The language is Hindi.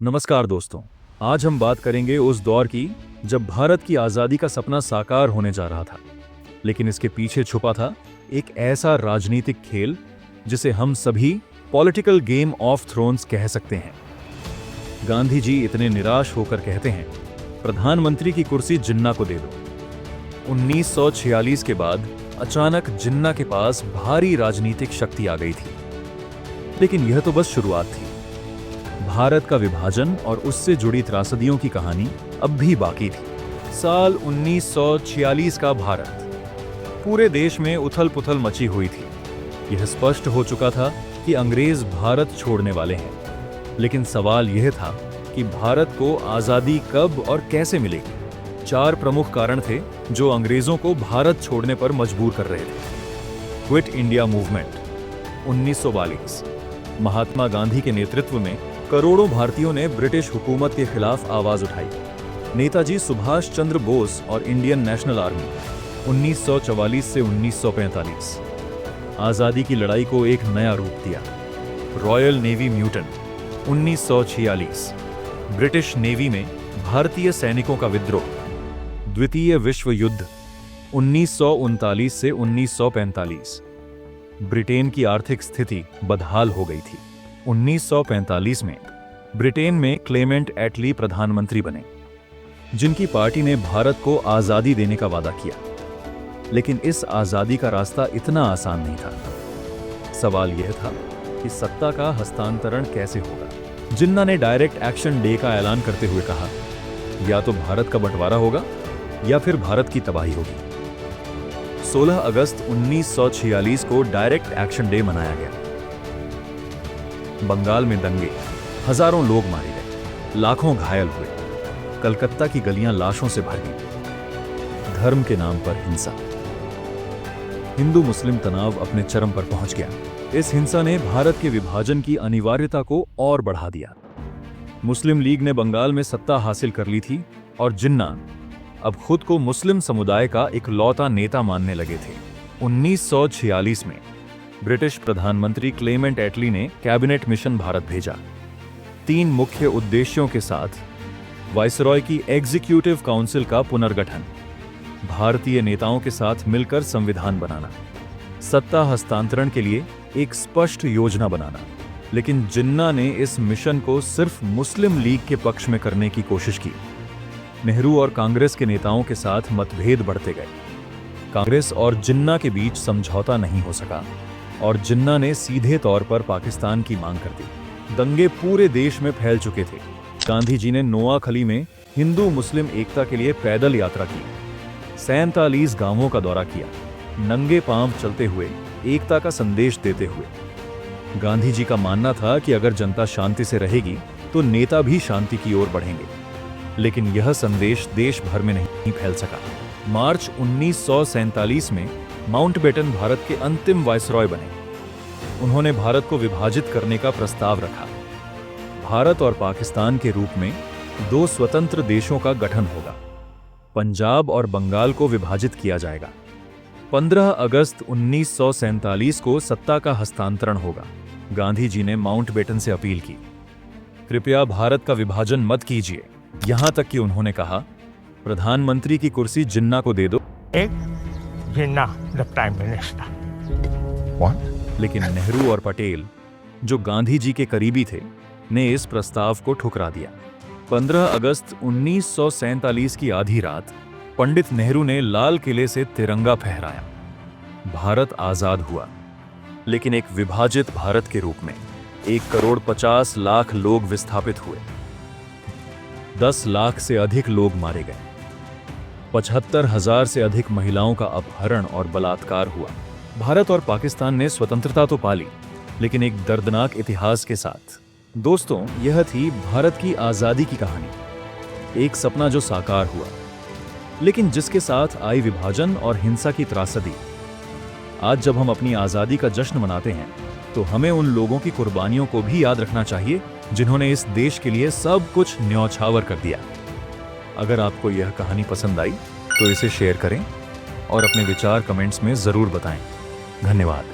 नमस्कार दोस्तों, आज हम बात करेंगे उस दौर की जब भारत की आज़ादी का सपना साकार होने जा रहा था, लेकिन इसके पीछे छुपा था एक ऐसा राजनीतिक खेल जिसे हम सभी पॉलिटिकल गेम ऑफ थ्रोन्स कह सकते हैं। गांधी जी इतने निराश होकर कहते हैं, प्रधानमंत्री की कुर्सी जिन्ना को दे दो। 1946 के बाद अचानक जिन्ना के पास भारी राजनीतिक शक्ति आ गई थी, लेकिन यह तो बस शुरुआत थी। भारत का विभाजन और उससे जुड़ी त्रासदियों की कहानी अब भी बाकी थी। साल 1946 का भारत, पूरे देश में उथल पुथल मची हुई थी। यह स्पष्ट हो चुका था कि अंग्रेज भारत छोड़ने वाले हैं, लेकिन सवाल यह था कि भारत को आजादी कब और कैसे मिलेगी। 4 प्रमुख कारण थे जो अंग्रेजों को भारत छोड़ने पर मजबूर कर रहे थे। Quit India movement 1942, Mahatma Gandhi के नेतृत्व में करोड़ों भारतीयों ने ब्रिटिश हुकूमत के खिलाफ आवाज उठाई। नेताजी सुभाष चंद्र बोस और इंडियन नेशनल आर्मी 1944 से 1945, आजादी की लड़ाई को एक नया रूप दिया। रॉयल नेवी म्यूटन 1946, ब्रिटिश नेवी में भारतीय सैनिकों का विद्रोह। द्वितीय विश्व युद्ध 1939 से 1945, ब्रिटेन की आर्थिक स्थिति बदहाल हो गई थी। 1945 में ब्रिटेन में क्लेमेंट एटली प्रधानमंत्री बने, जिनकी पार्टी ने भारत को आजादी देने का वादा किया, लेकिन इस आजादी का रास्ता इतना आसान नहीं था। सवाल यह था कि सत्ता का हस्तांतरण कैसे होगा। जिन्ना ने डायरेक्ट एक्शन डे का ऐलान करते हुए कहा, या तो भारत का बंटवारा होगा या फिर भारत की तबाही होगी। 16 अगस्त 1946 को डायरेक्ट एक्शन डे मनाया गया। बंगाल में दंगे, हजारों लोग मारे गए, लाखों घायल हुए। कलकत्ता की गलियां लाशों से भर गईं। धर्म के नाम पर हिंसा, हिंदू मुस्लिम तनाव अपने चरम पर पहुंच गया। इस हिंसा ने भारत के विभाजन की अनिवार्यता को और बढ़ा दिया। मुस्लिम लीग ने बंगाल में सत्ता हासिल कर ली थी और जिन्ना अब खुद को मुस्लिम समुदाय का इकलौता नेता मानने लगे थे। 1946 में ब्रिटिश प्रधानमंत्री क्लेमेंट एटली ने कैबिनेट मिशन भारत भेजा। 3 मुख्य उद्देश्यों के साथ: वाइसरॉय की एग्जीक्यूटिव काउंसिल का पुनर्गठन, भारतीय नेताओं के साथ मिलकर संविधान बनाना, सत्ता हस्तांतरण के लिए एक स्पष्ट योजना बनाना। लेकिन जिन्ना ने इस मिशन को सिर्फ मुस्लिम लीग के पक्ष में करने की कोशिश की। नेहरू और कांग्रेस के नेताओं के साथ मतभेद बढ़ते गए। कांग्रेस और जिन्ना के बीच समझौता नहीं हो सका और जिन्ना ने सीधे तौर पर पाकिस्तान की मांग कर दी। दंगे पूरे देश में फैल चुके थे। गांधी जी ने नोआखली में हिंदू मुस्लिम एकता के लिए पैदल यात्रा की, 47 गांवों का दौरा किया, नंगे पांव चलते हुए, एकता का संदेश देते हुए। गांधी जी का मानना था कि अगर जनता शांति से रहेगी तो नेता भी शांति की ओर बढ़ेंगे, लेकिन यह संदेश देश भर में नहीं फैल सका। मार्च 1947 में माउंटबेटन भारत के अंतिम वाइसरॉय बने। उन्होंने भारत को विभाजित करने का प्रस्ताव रखा। भारत और पाकिस्तान के रूप में 2 स्वतंत्र देशों का गठन होगा। पंजाब और बंगाल को विभाजित किया जाएगा। 15 अगस्त 1947 को सत्ता का हस्तांतरण होगा। गांधी जी ने माउंटबेटन से अपील की, कृपया भारत का विभाजन मत कीजिए। यहां तक कि उन्होंने कहा, प्रधानमंत्री की कुर्सी जिन्ना को दे दो। जिन्ना द प्राइम मिनिस्टर। लेकिन नेहरू और पटेल, जो गांधी जी के करीबी थे, ने इस प्रस्ताव को ठुकरा दिया। 15 अगस्त 1947 की आधी रात पंडित नेहरू ने लाल किले से तिरंगा फहराया। भारत आजाद हुआ, लेकिन एक विभाजित भारत के रूप में। 1 करोड़ 50 लाख लोग विस्थापित हुए। 10 लाख से अधिक लोग मारे गए। 75,000 से अधिक महिलाओं का अपहरण और बलात्कार हुआ। भारत और पाकिस्तान ने स्वतंत्रता तो पाली, लेकिन एक दर्दनाक इतिहास के साथ। दोस्तों, यह थी भारत की आजादी की कहानी। एक सपना जो साकार हुआ, लेकिन जिसके साथ आई विभाजन और हिंसा की त्रासदी। आज जब हम अपनी आजादी का जश्न मनाते हैं, तो हमें उन लोगों की कुर्बानियों को भी याद रखना चाहिए जिन्होंने इस देश के लिए सब कुछ न्यौछावर कर दिया। अगर आपको यह कहानी पसंद आई तो इसे शेयर करें और अपने विचार कमेंट्स में जरूर बताएं। धन्यवाद।